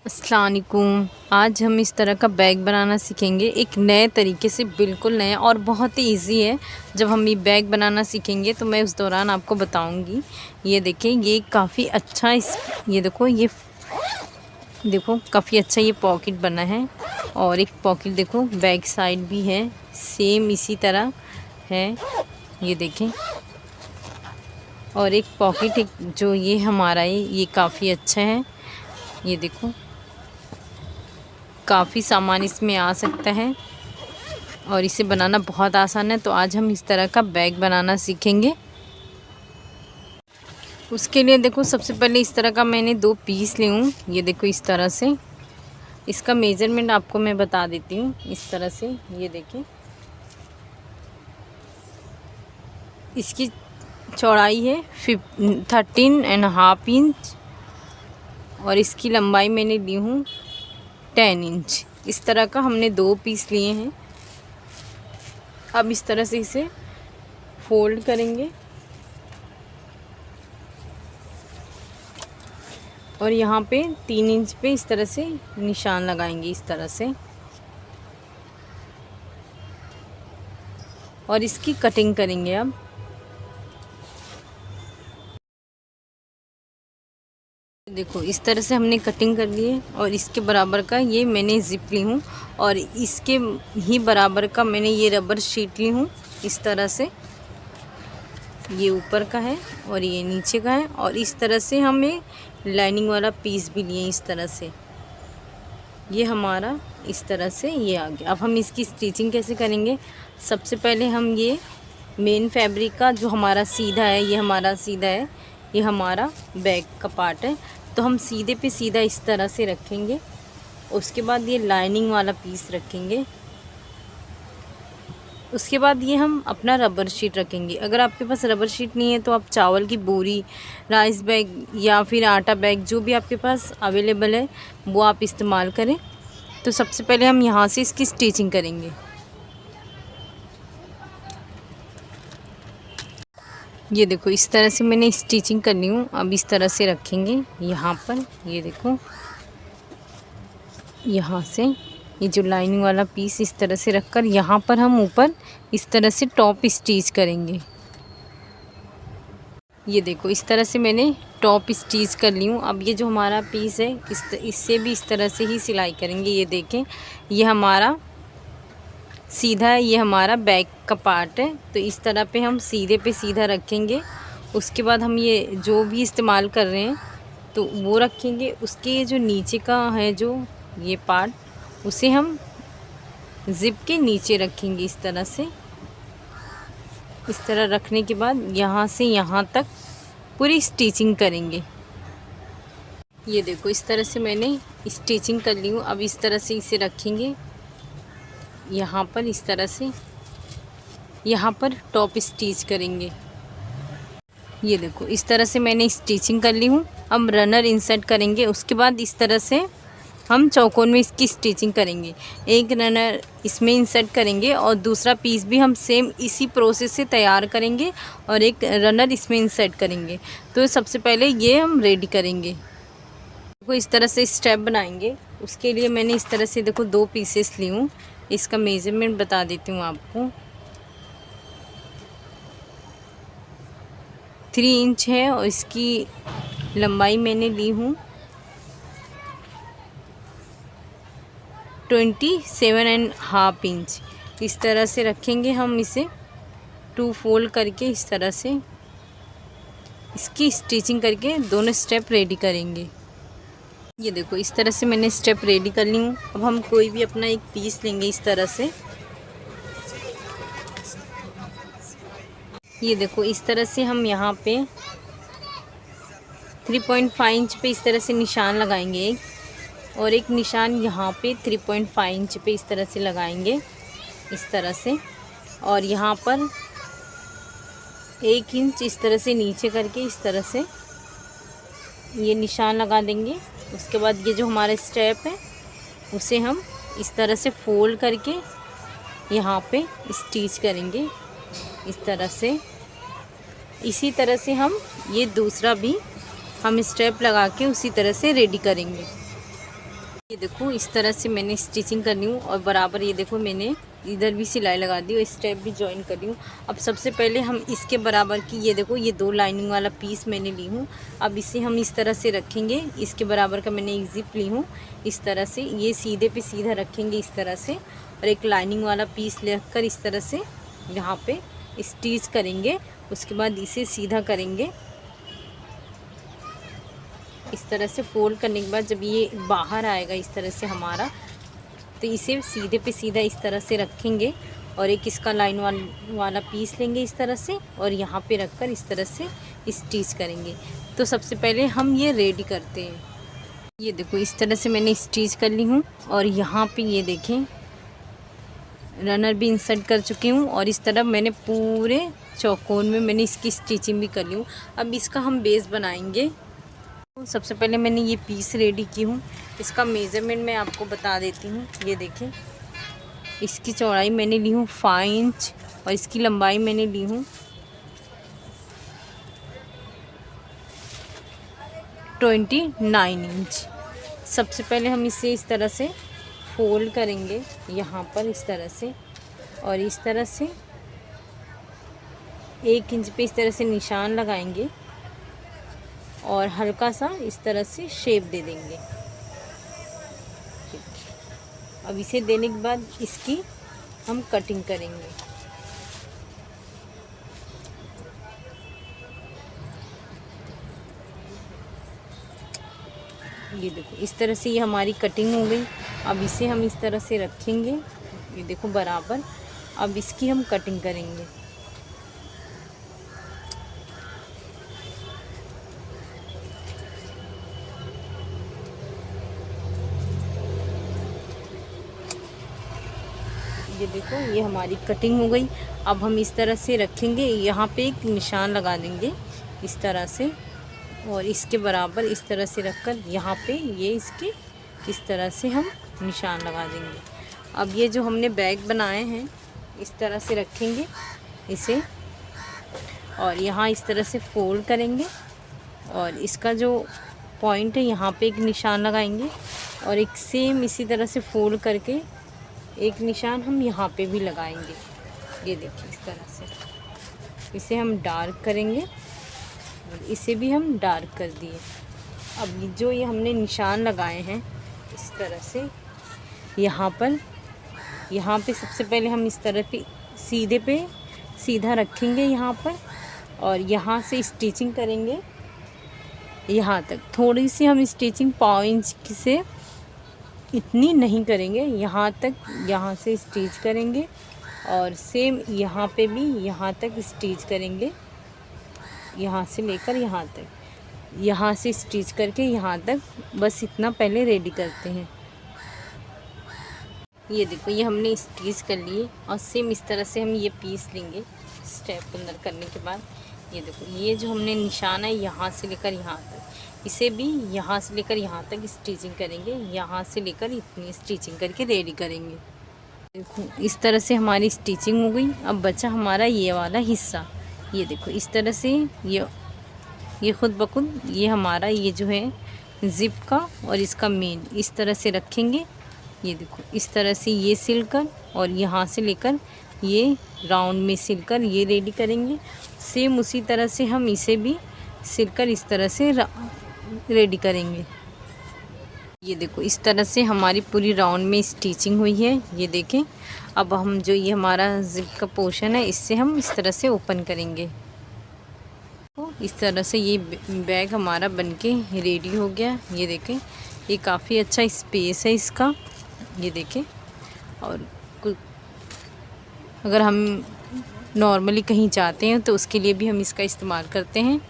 अस्सलाम वालेकुम। आज हम इस तरह का बैग बनाना सीखेंगे, एक नए तरीके से, बिल्कुल नया और बहुत ही इजी है। जब हम ये बैग बनाना सीखेंगे तो मैं उस दौरान आपको बताऊंगी। ये देखें, ये काफ़ी अच्छा ये देखो, ये देखो काफ़ी अच्छा ये पॉकेट बना है। और एक पॉकेट देखो बैक साइड भी है, सेम इसी तरह है, ये देखें। और एक पॉकेट जो ये हमारा है, ये काफ़ी अच्छा है। ये देखो, काफ़ी सामान इसमें आ सकता है और इसे बनाना बहुत आसान है। तो आज हम इस तरह का बैग बनाना सीखेंगे। उसके लिए देखो, सबसे पहले इस तरह का मैंने 2 पीस ले हूँ। ये देखो इस तरह से, इसका मेज़रमेंट आपको मैं बता देती हूँ। इस तरह से ये देखें, इसकी चौड़ाई है 13.5 इंच और इसकी लंबाई मैंने ली हूँ 10 इंच। इस तरह का हमने 2 पीस लिए हैं। अब इस तरह से इसे फोल्ड करेंगे और यहाँ पे 3 इंच पे इस तरह से निशान लगाएंगे, इस तरह से। और इसकी कटिंग करेंगे। अब देखो इस तरह से हमने कटिंग कर ली है और इसके बराबर का ये मैंने ज़िप ली हूँ और इसके ही बराबर का मैंने ये रबर शीट ली हूँ। इस तरह से ये ऊपर का है और ये नीचे का है। और इस तरह से हमें लाइनिंग वाला पीस भी लिए, इस तरह से। ये हमारा इस तरह से ये आ गया। अब हम इसकी स्टिचिंग कैसे करेंगे? सबसे पहले हम ये मेन फैब्रिक का जो हमारा सीधा है, ये हमारा सीधा है, ये हमारा बैक का पार्ट है, तो हम सीधे पे सीधा इस तरह से रखेंगे। उसके बाद ये लाइनिंग वाला पीस रखेंगे। उसके बाद ये हम अपना रबर शीट रखेंगे। अगर आपके पास रबर शीट नहीं है तो आप चावल की बोरी, राइस बैग या फिर आटा बैग, जो भी आपके पास अवेलेबल है वो आप इस्तेमाल करें। तो सबसे पहले हम यहाँ से इसकी स्टिचिंग करेंगे। ये देखो इस तरह से मैंने स्टिचिंग करनी हूँ। अब इस तरह से रखेंगे यहाँ पर। ये देखो यहाँ से ये जो लाइनिंग वाला पीस इस तरह से रखकर यहाँ पर हम ऊपर इस तरह से टॉप स्टिच करेंगे। ये देखो इस तरह से मैंने टॉप स्टिच कर ली हूँ। अब ये जो हमारा पीस है इससे भी इस तरह से ही सिलाई करेंगे। ये देखें, ये हमारा सीधा है, ये हमारा बैक का पार्ट है। तो इस तरह पे हम सीधे पे सीधा रखेंगे। उसके बाद हम ये जो भी इस्तेमाल कर रहे हैं तो वो रखेंगे। उसके ये जो नीचे का है, जो ये पार्ट, उसे हम ज़िप के नीचे रखेंगे इस तरह से। इस तरह रखने के बाद यहाँ से यहाँ तक पूरी स्टिचिंग करेंगे। ये देखो इस तरह से मैंने स्टिचिंग कर ली हूँ। अब इस तरह से इसे रखेंगे यहाँ पर, इस तरह से यहाँ पर टॉप स्टिच करेंगे। ये देखो इस तरह से मैंने स्टिचिंग कर ली हूँ। अब रनर इंसर्ट करेंगे। उसके बाद इस तरह से हम चौकोन में इसकी स्टिचिंग करेंगे। एक रनर इसमें इंसर्ट करेंगे और दूसरा पीस भी हम सेम इसी प्रोसेस से तैयार करेंगे और एक रनर इसमें इंसर्ट करेंगे। तो सबसे पहले ये हम रेडी करेंगे। देखो इस तरह से स्टेप बनाएंगे। उसके लिए मैंने इस तरह से देखो 2 पीसेस ली हूँ। इसका मेज़रमेंट बता देती हूँ आपको। 3 इंच है और इसकी लंबाई मैंने ली हूँ 27.5 इंच। इस तरह से रखेंगे हम इसे 2 फोल्ड करके। इस तरह से इसकी स्टिचिंग करके दोनों स्टेप रेडी करेंगे। ये देखो इस तरह से मैंने स्टेप रेडी कर ली हूँ। अब हम कोई भी अपना एक पीस लेंगे इस तरह से। ये देखो इस तरह से हम यहाँ पे 3.5 इंच पे इस तरह से निशान लगाएंगे एक, और एक निशान यहाँ पे 3.5 इंच पे इस तरह से लगाएंगे, इस तरह से। और यहाँ पर 1 इंच इस तरह से नीचे करके इस तरह से ये निशान लगा देंगे। उसके बाद ये जो हमारा स्टेप है उसे हम इस तरह से फोल्ड करके यहाँ पे स्टिच करेंगे, इस तरह से। इसी तरह से हम ये दूसरा भी हम स्टेप लगा के उसी तरह से रेडी करेंगे। ये देखो इस तरह से मैंने स्टिचिंग करनी हूँ और बराबर ये देखो मैंने इधर भी सिलाई लगा दी और स्टेप भी जॉइन कर ली हूँ। अब सबसे पहले हम इसके बराबर की ये देखो ये 2 लाइनिंग वाला पीस मैंने ली हूँ। अब इसे हम इस तरह से रखेंगे, इसके बराबर का मैंने एक जिप ली हूँ। इस तरह से ये सीधे पे सीधा रखेंगे इस तरह से, और एक लाइनिंग वाला पीस लेकर इस तरह से यहाँ पे स्टिच करेंगे। उसके बाद इसे सीधा करेंगे इस तरह से। फोल्ड करने के बाद जब ये बाहर आएगा इस तरह से हमारा, तो इसे सीधे पे सीधा इस तरह से रखेंगे और एक इसका लाइन वाला पीस लेंगे इस तरह से और यहाँ पे रखकर इस तरह से स्टिच करेंगे। तो सबसे पहले हम ये रेडी करते हैं। ये देखो इस तरह से मैंने स्टिच कर ली हूँ और यहाँ पे ये देखें रनर भी इंसर्ट कर चुकी हूँ और इस तरह मैंने पूरे चौकोन में मैंने इसकी स्टिचिंग भी कर ली हूँ। अब इसका हम बेस बनाएंगे। सबसे पहले मैंने ये पीस रेडी की हूँ। इसका मेज़रमेंट मैं आपको बता देती हूँ। ये देखें इसकी चौड़ाई मैंने ली हूँ 5 इंच और इसकी लंबाई मैंने ली हूँ 29 इंच। सबसे पहले हम इसे इस तरह से फोल्ड करेंगे यहाँ पर इस तरह से, और इस तरह से 1 इंच पे इस तरह से निशान लगाएंगे और हल्का सा इस तरह से शेप दे देंगे। अब इसे देने के बाद इसकी हम कटिंग करेंगे। ये देखो इस तरह से ये हमारी कटिंग हो गई। अब इसे हम इस तरह से रखेंगे, ये देखो बराबर। अब इसकी हम कटिंग करेंगे। ये देखो ये हमारी कटिंग हो गई। अब हम इस तरह से रखेंगे, यहाँ पे एक निशान लगा देंगे इस तरह से और इसके बराबर इस तरह से रखकर यहाँ पे ये इसके इस तरह से हम निशान लगा देंगे। अब ये जो हमने बैग बनाए हैं इस तरह से रखेंगे इसे और यहाँ इस तरह से फोल्ड करेंगे और इसका जो पॉइंट है यहाँ पे एक निशान लगाएंगे और एक सेम इसी तरह से फोल्ड करके एक निशान हम यहाँ पे भी लगाएंगे। ये देखिए इस तरह से इसे हम डार्क करेंगे और इसे भी हम डार्क कर दिए। अब जो ये हमने निशान लगाए हैं इस तरह से यहाँ पे सबसे पहले हम इस तरह पे सीधा रखेंगे यहाँ पर और यहाँ से स्टिचिंग करेंगे यहाँ तक। थोड़ी सी हम स्टिचिंग 5 इंच से इतनी नहीं करेंगे, यहाँ तक यहाँ से स्टिच करेंगे और सेम यहाँ पे भी यहाँ तक स्टिच करेंगे, यहाँ से लेकर यहाँ तक, यहाँ से स्टिच करके यहाँ तक। बस इतना पहले रेडी करते हैं। ये देखो ये हमने स्टिच कर लिए और सेम इस तरह से हम ये पीस लेंगे स्टेप अंदर करने के बाद। ये देखो ये जो हमने निशान है यहाँ से लेकर यहाँ तक, इसे भी यहाँ से लेकर यहाँ तक स्टिचिंग करेंगे, यहाँ से लेकर इतनी स्टिचिंग करके रेडी करेंगे। देखो इस तरह से हमारी स्टिचिंग हो गई। अब बचा हमारा ये वाला हिस्सा। ये देखो इस तरह से ये खुद ब खुद ये हमारा ये जो है ज़िप का और इसका मेन इस तरह से रखेंगे। ये देखो इस तरह से ये सिलकर और यहाँ से लेकर ये राउंड में सिलकर ये रेडी करेंगे। सेम उसी तरह से हम इसे भी सिलकर इस तरह से रेडी करेंगे। ये देखो इस तरह से हमारी पूरी राउंड में स्टिचिंग हुई है। ये देखें अब हम जो ये हमारा जिप का पोर्शन है इससे हम इस तरह से ओपन करेंगे। तो इस तरह से ये बैग हमारा बनके रेडी हो गया। ये देखें ये काफ़ी अच्छा स्पेस है इसका। ये देखें और अगर हम नॉर्मली कहीं जाते हैं तो उसके लिए भी हम इसका इस्तेमाल करते हैं।